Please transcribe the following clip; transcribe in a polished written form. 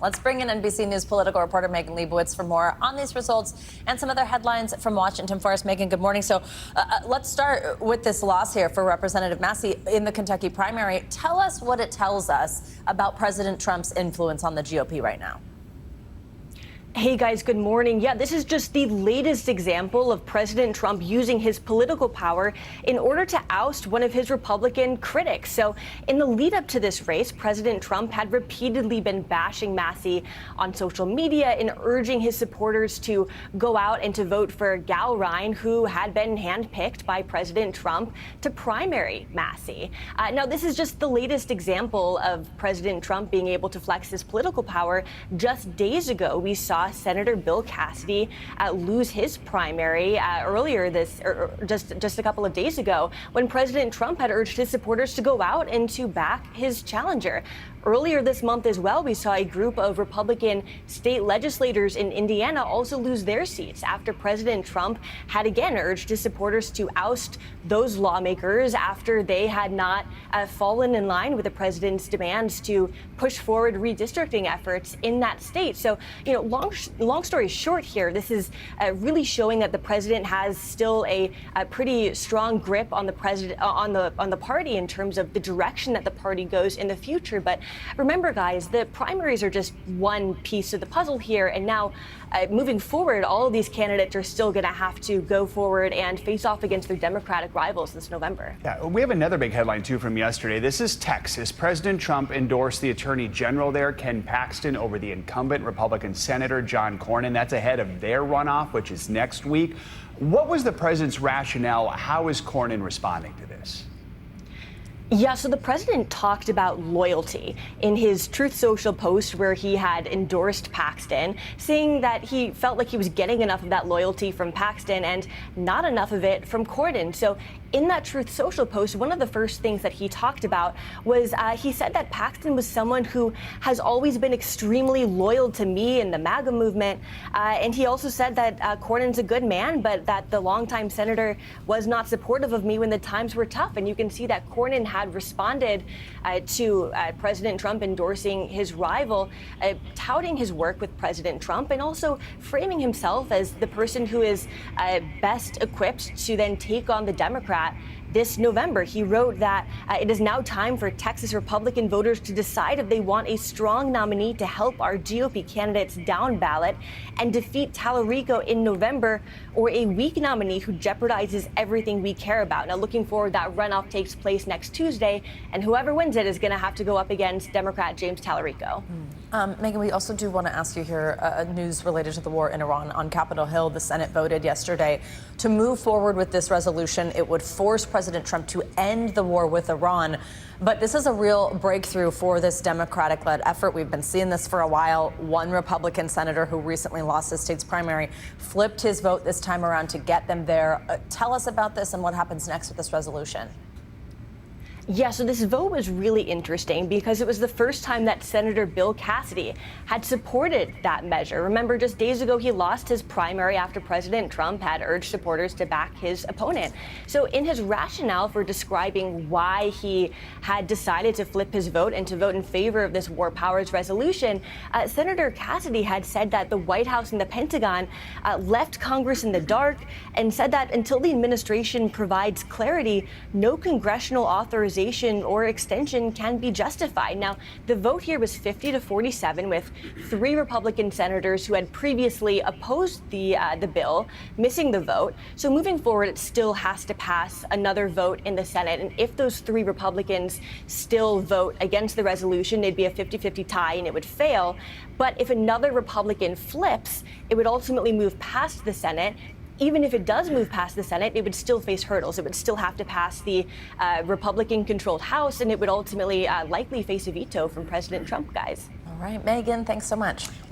Let's bring in NBC News political reporter Megan Leibowitz for more on these results and some other headlines from Washington for us. Megan, good morning. So let's start with this loss here for Representative Massey in the Kentucky primary. Tell us what it tells us about President Trump's influence on the GOP right now. Hey guys, good morning. Yeah, this is just the latest example of President Trump using his political power in order to oust one of his Republican critics. So in the lead up to this race, President Trump had repeatedly been bashing Massey on social media and urging his supporters to go out and to vote for Gal Ryan, who had been handpicked by President Trump to primary Massey. Now, this is just the latest example of President Trump being able to flex his political power. Just days ago, we saw Senator Bill Cassidy lose his primary just a couple of days ago when President Trump had urged his supporters to go out and to back his challenger. Earlier this month as well, we saw a group of Republican state legislators in Indiana also lose their seats after President Trump had again urged his supporters to oust those lawmakers after they had not fallen in line with the president's demands to push forward redistricting efforts in that state. So, long story short here, this is really showing that the president has still a pretty strong grip on the president, on the party in terms of the direction that the party goes in the future. But remember, guys, the primaries are just one piece of the puzzle here. And now moving forward, all of these candidates are still going to have to go forward and face off against their Democratic rivals this November. Yeah, we have another big headline, too, from yesterday. This is Texas. President Trump endorsed the Attorney General there, Ken Paxton, over the incumbent Republican Senator John Cornyn. That's ahead of their runoff, which is next week. What was the president's rationale? How is Cornyn responding to this? Yeah, so the president talked about loyalty in his Truth Social post where he had endorsed Paxton, saying that he felt like he was getting enough of that loyalty from Paxton and not enough of it from Cornyn. So in that Truth Social post, one of the first things that he talked about was he said that Paxton was someone who has always been extremely loyal to me and the MAGA movement. And he also said that Cornyn's a good man, but that the longtime senator was not supportive of me when the times were tough. And you can see that Cornyn had responded to President Trump endorsing his rival, touting his work with President Trump, and also framing himself as the person who is best equipped to then take on the Democrat this November. He wrote that it is now time for Texas Republican voters to decide if they want a strong nominee to help our GOP candidates down ballot and defeat Tallarico in November, or a weak nominee who jeopardizes everything we care about. Now, looking forward, that runoff takes place next Tuesday, and whoever wins it is going to have to go up against Democrat James Tallarico. Megan, we also do want to ask you here news related to the war in Iran. On Capitol Hill, the Senate voted yesterday to move forward with this resolution. It would force President Trump to end the war with Iran. But this is a real breakthrough for this Democratic-led effort. We've been seeing this for a while. One Republican senator who recently lost his state's primary flipped his vote this time around to get them there. Tell us about this and what happens next with this resolution. Yeah, so this vote was really interesting because it was the first time that Senator Bill Cassidy had supported that measure. Remember, just days ago, he lost his primary after President Trump had urged supporters to back his opponent. So in his rationale for describing why he had decided to flip his vote and to vote in favor of this war powers resolution, Senator Cassidy had said that the White House and the Pentagon left Congress in the dark and said that until the administration provides clarity, no congressional authorization or extension can be justified. Now, the vote here was 50-47, with 3 Republican senators who had previously opposed the bill missing the vote. So moving forward, it still has to pass another vote in the Senate. And if those 3 Republicans still vote against the resolution, it'd be a 50-50 tie and it would fail. But if another Republican flips, it would ultimately move past the Senate. Even if it does move past the Senate, it would still face hurdles. It would still have to pass the Republican-controlled House, and it would ultimately likely face a veto from President Trump, guys. All right, Megan, thanks so much.